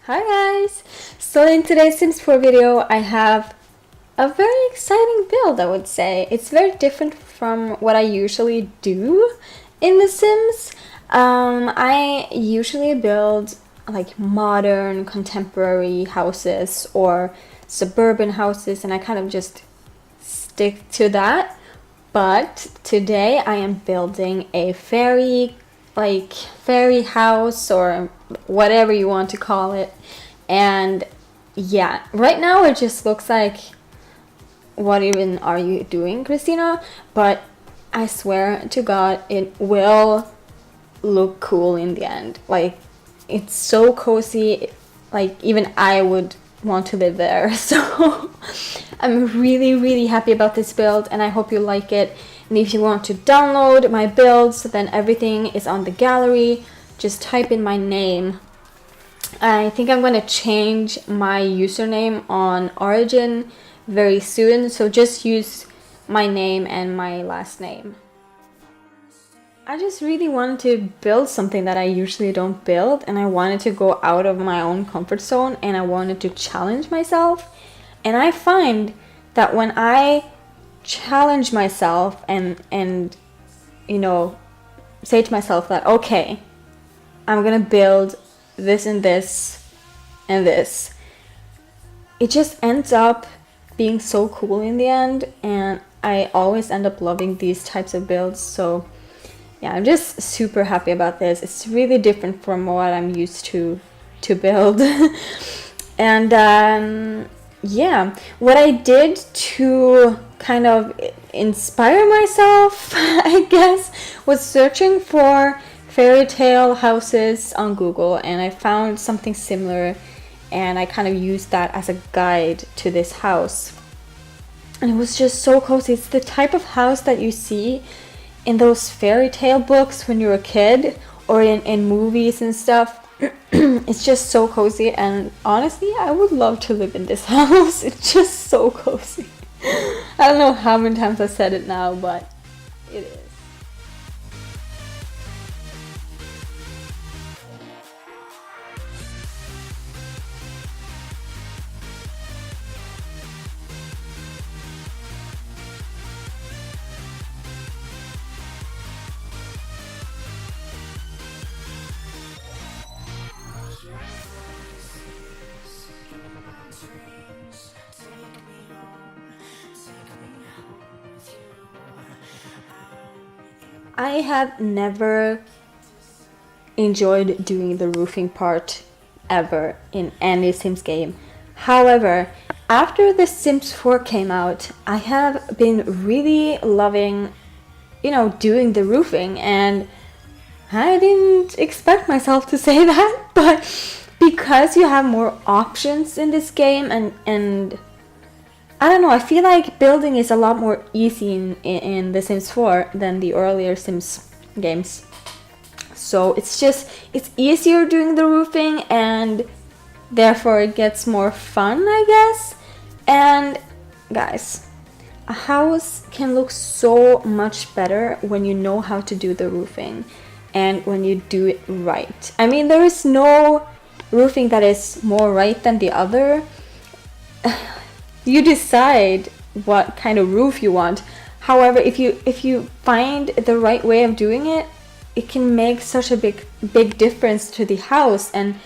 Hi guys! So in today's Sims 4 video, I have a very exciting build, I would say. It's very different from what I usually do in The Sims. I usually build like modern, contemporary houses or suburban houses, and I kind of just stick to that. But today I am building a fairy house or whatever you want to call it. And yeah, right now it just looks like, what even are you doing, Kristina? But I swear to God, it will look cool in the end. Like, it's so cozy, like even I would want to live there. So I'm really happy about this build, and I hope you like it. And if you want to download my builds, then everything is on the gallery. Just type in my name. I think I'm going to change my username on Origin very soon, so just use my name and my last name. I just really wanted to build something that I usually don't build, and I wanted to go out of my own comfort zone, and I wanted to challenge myself. And I find that when I challenge myself and you know, say to myself that, okay, I'm gonna build this and this and this, it just ends up being so cool in the end, and I always end up loving these types of builds. So yeah, I'm just super happy about this. It's really different from what I'm used to build. And yeah, what I did to kind of inspire myself, I guess, was searching for fairy tale houses on Google, and I found something similar, and I kind of used that as a guide to this house. And it was just so cozy. It's the type of house that you see in those fairy tale books when you're a kid, or in movies and stuff. It's just so cozy, and honestly, I would love to live in this house. It's just so cozy. I don't know how many times I've said it now, but it is. I have never enjoyed doing the roofing part ever in any Sims game. However, after The Sims 4 came out, I have been really loving, doing the roofing, and I didn't expect myself to say that, but because you have more options in this game, and I don't know, I feel like building is a lot more easy in The Sims 4 than the earlier Sims games. So it's easier doing the roofing, and therefore it gets more fun, I guess. And guys, a house can look so much better when you know how to do the roofing and when you do it right. I mean, there is no roofing that is more right than the other. You decide what kind of roof you want. However, if you find the right way of doing it, it can make such a big difference to the house. And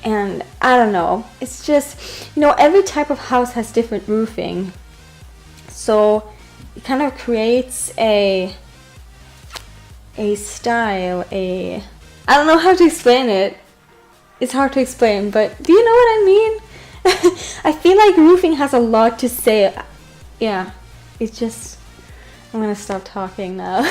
I don't know, it's just, every type of house has different roofing, so it kind of creates a style, I don't know how to explain it. It's hard to explain, but do you know what I mean? I feel like roofing has a lot to say. Yeah, it's just, I'm gonna stop talking now.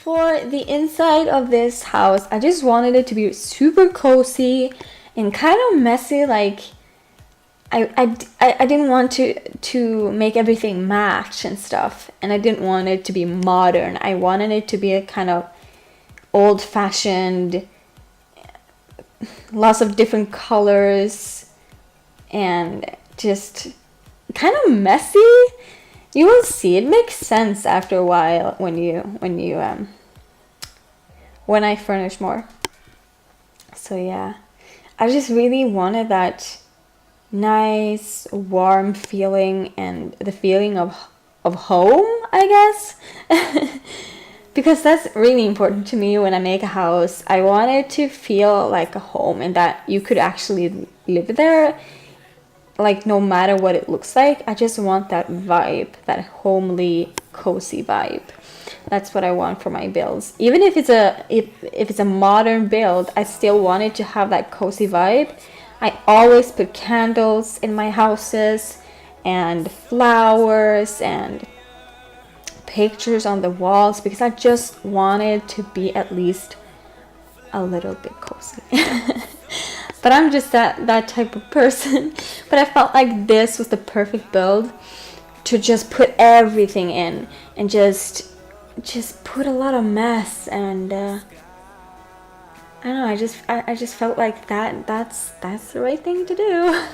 for the inside of this house, I just wanted it to be super cozy and kind of messy. Like I didn't want to make everything match and stuff, and I didn't want it to be modern. I wanted it to be a kind of old-fashioned, lots of different colors, and just kind of messy. You will see, it makes sense after a while when I furnish more. So yeah, I just really wanted that nice warm feeling and the feeling of home, I guess. Because that's really important to me when I make a house. I want it to feel like a home and that you could actually live there, like no matter what it looks like. I just want that vibe, that homely, cozy vibe. That's what I want for my builds. Even if it's a modern build, I still want it to have that cozy vibe. I always put candles in my houses and flowers and pictures on the walls because I just wanted to be at least a little bit cozy. But I'm just that type of person. But I felt like this was the perfect build to just put everything in and just put a lot of mess, and I don't know, I just felt like that's the right thing to do.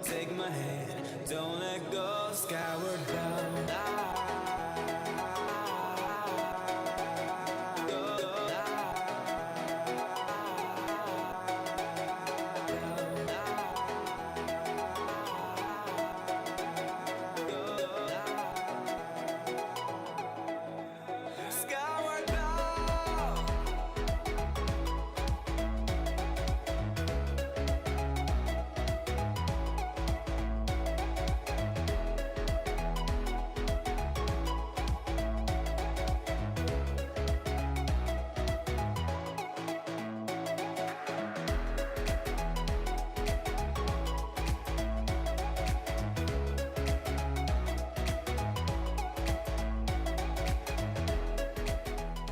Take my hand, don't let go, skyward bound.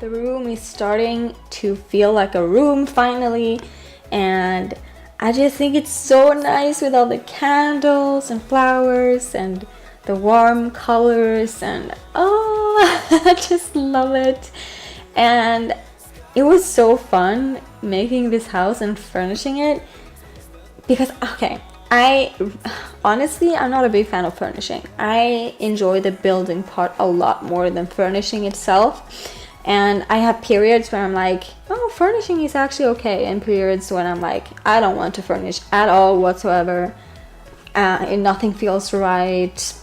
The room is starting to feel like a room finally, and I just think it's so nice with all the candles and flowers and the warm colors, and oh, I just love it. And it was so fun making this house and furnishing it because, okay, honestly, I'm not a big fan of furnishing. I enjoy the building part a lot more than furnishing itself. And I have periods where I'm like, oh, furnishing is actually okay. And periods when I'm like, I don't want to furnish at all whatsoever. And nothing feels right.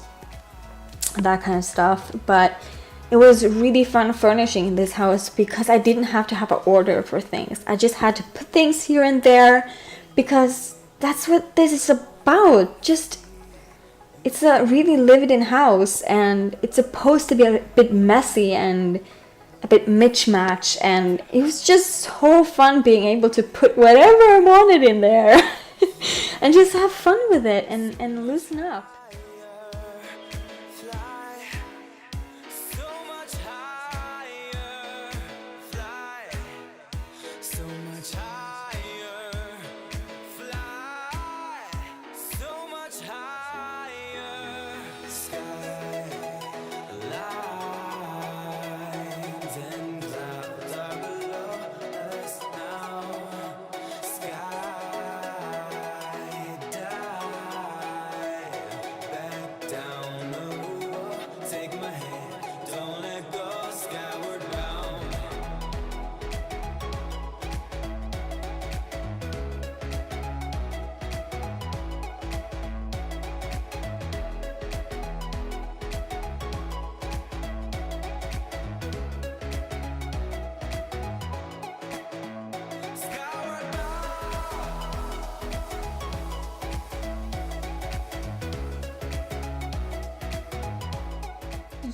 That kind of stuff. But it was really fun furnishing in this house because I didn't have to have an order for things. I just had to put things here and there because that's what this is about. It's a really lived-in house, and it's supposed to be a bit messy and a bit mismatch, and it was just so fun being able to put whatever I wanted in there and just have fun with it and loosen up.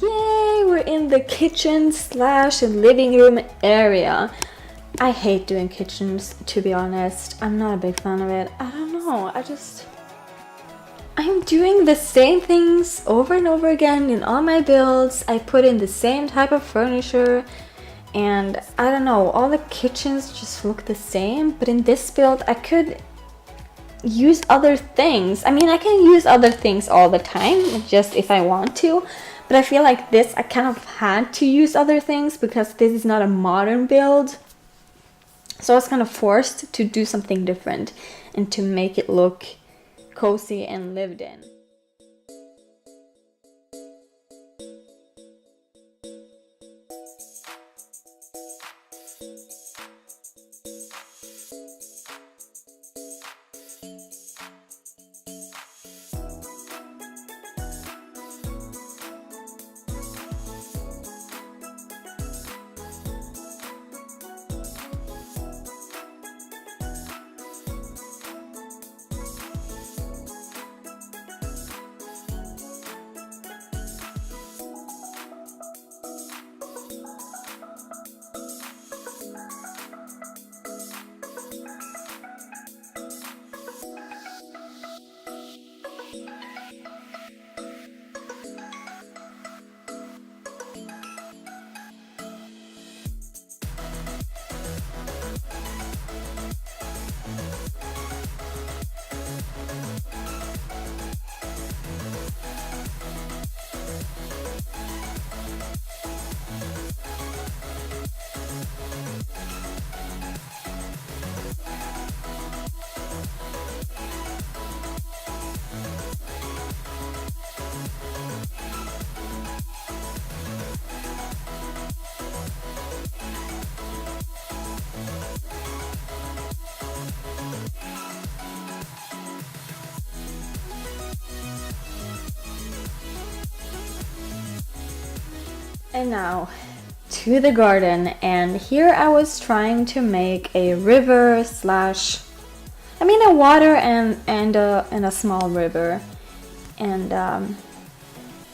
Yay, we're in the kitchen / living room area. I hate doing kitchens, to be honest. I'm not a big fan of it. I don't know, I'm doing the same things over and over again in all my builds. I put in the same type of furniture, and I don't know, all the kitchens just look the same. But in this build, I could use other things. I mean, I can use other things all the time, just if I want to. But I feel like this, I kind of had to use other things because this is not a modern build. So I was kind of forced to do something different and to make it look cozy and lived in. And now to the garden, and here I was trying to make a river slash, I mean a water and a small river, and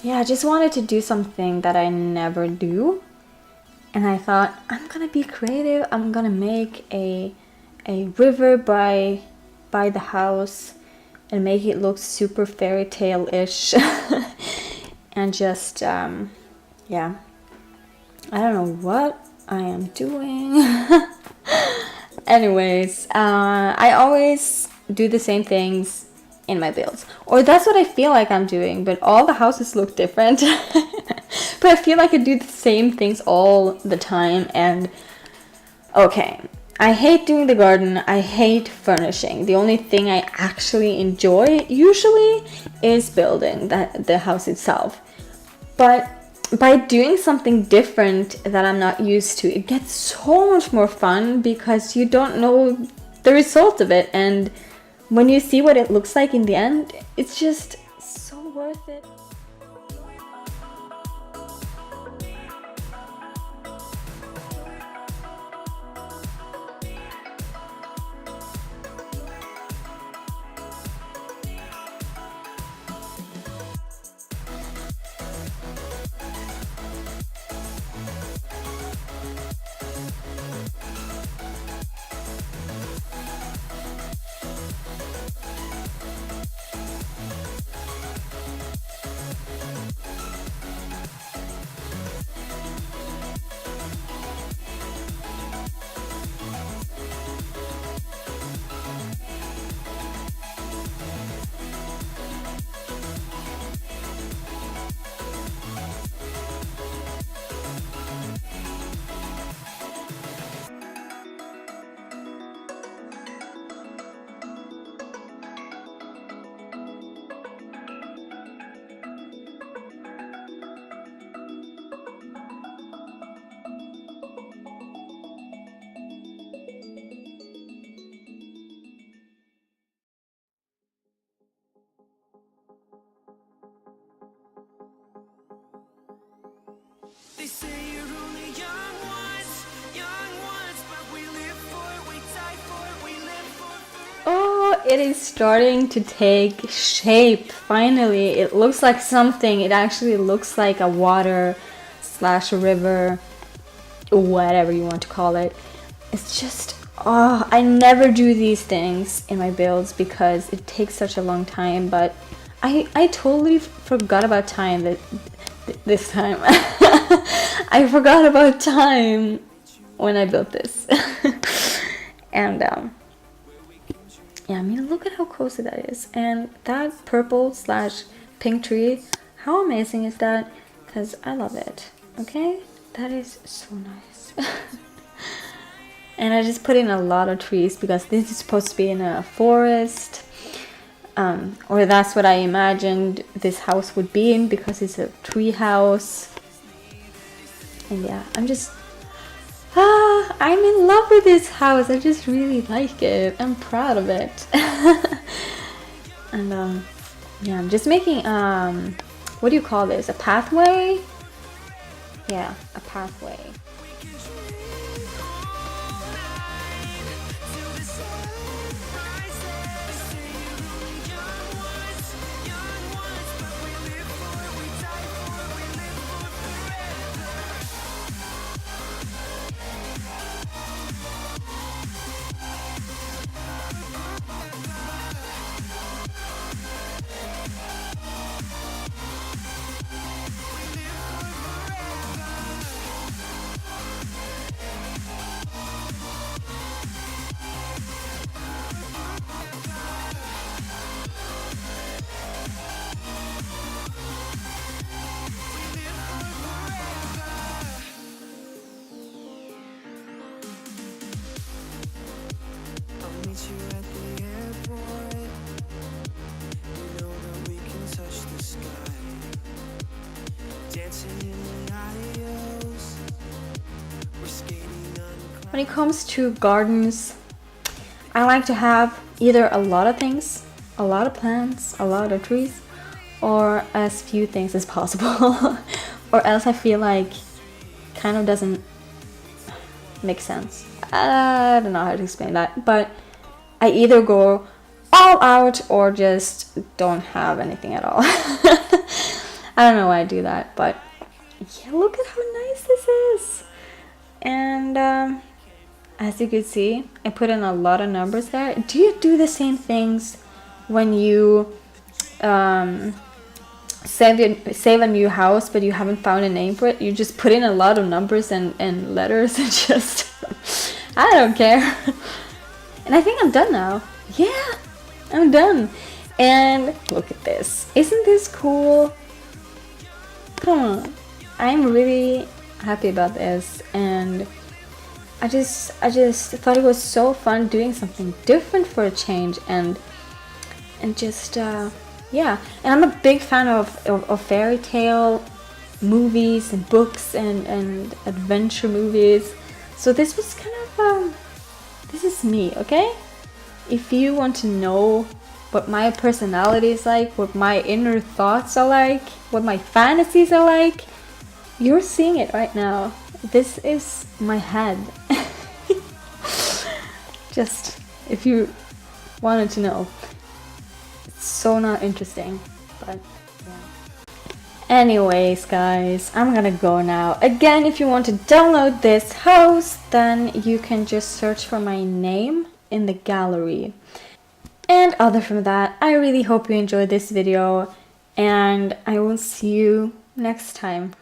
yeah, I just wanted to do something that I never do, and I thought I'm gonna be creative. I'm gonna make a river by the house and make it look super fairy tale-ish and just yeah, I don't know what I am doing. Anyways, I always do the same things in my builds, or that's what I feel like I'm doing, but all the houses look different. But I feel like I do the same things all the time. And okay, I hate doing the garden, I hate furnishing. The only thing I actually enjoy usually is building the house itself. But by doing something different that I'm not used to, it gets so much more fun because you don't know the result of it, and when you see what it looks like in the end, it's just so worth it. They say you're only young ones, but we live for it, we die for it, we live for it. Oh, it is starting to take shape. Finally, it looks like something. It actually looks like a water slash river, whatever you want to call it. It's just, oh, I never do these things in my builds because it takes such a long time, but I totally forgot about time this time. I forgot about time when I built this. And yeah, I mean, look at how cozy that is. And that purple / pink tree, how amazing is that? Because I love it. Okay, that is so nice. And I just put in a lot of trees because this is supposed to be in a forest, or that's what I imagined this house would be in because it's a tree house. And yeah, I'm in love with this house. I just really like it. I'm proud of it. And yeah, I'm just making what do you call this? A pathway? Yeah, a pathway. When it comes to gardens, I like to have either a lot of things, a lot of plants, a lot of trees, or as few things as possible. Or else I feel like kind of doesn't make sense. I don't know how to explain that, but I either go all out or just don't have anything at all. I don't know why I do that, but yeah, look at how nice this is. And as you can see, I put in a lot of numbers there. Do you do the same things when you save a new house but you haven't found a name for it? You just put in a lot of numbers and letters and just I don't care. And I think I'm done now. Yeah, I'm done. And look at this. Isn't this cool? Come on. I'm really happy about this, and I just thought it was so fun doing something different for a change, and just yeah. And I'm a big fan of fairy tale movies and books and adventure movies. So this was kind of this is me, okay? If you want to know what my personality is like, what my inner thoughts are like, what my fantasies are like, you're seeing it right now. This is my head. Just if you wanted to know. It's so not interesting, but yeah. Anyways, guys, I'm gonna go now. Again, if you want to download this house, then you can just search for my name in the gallery. And other from that, I really hope you enjoyed this video, and I will see you next time.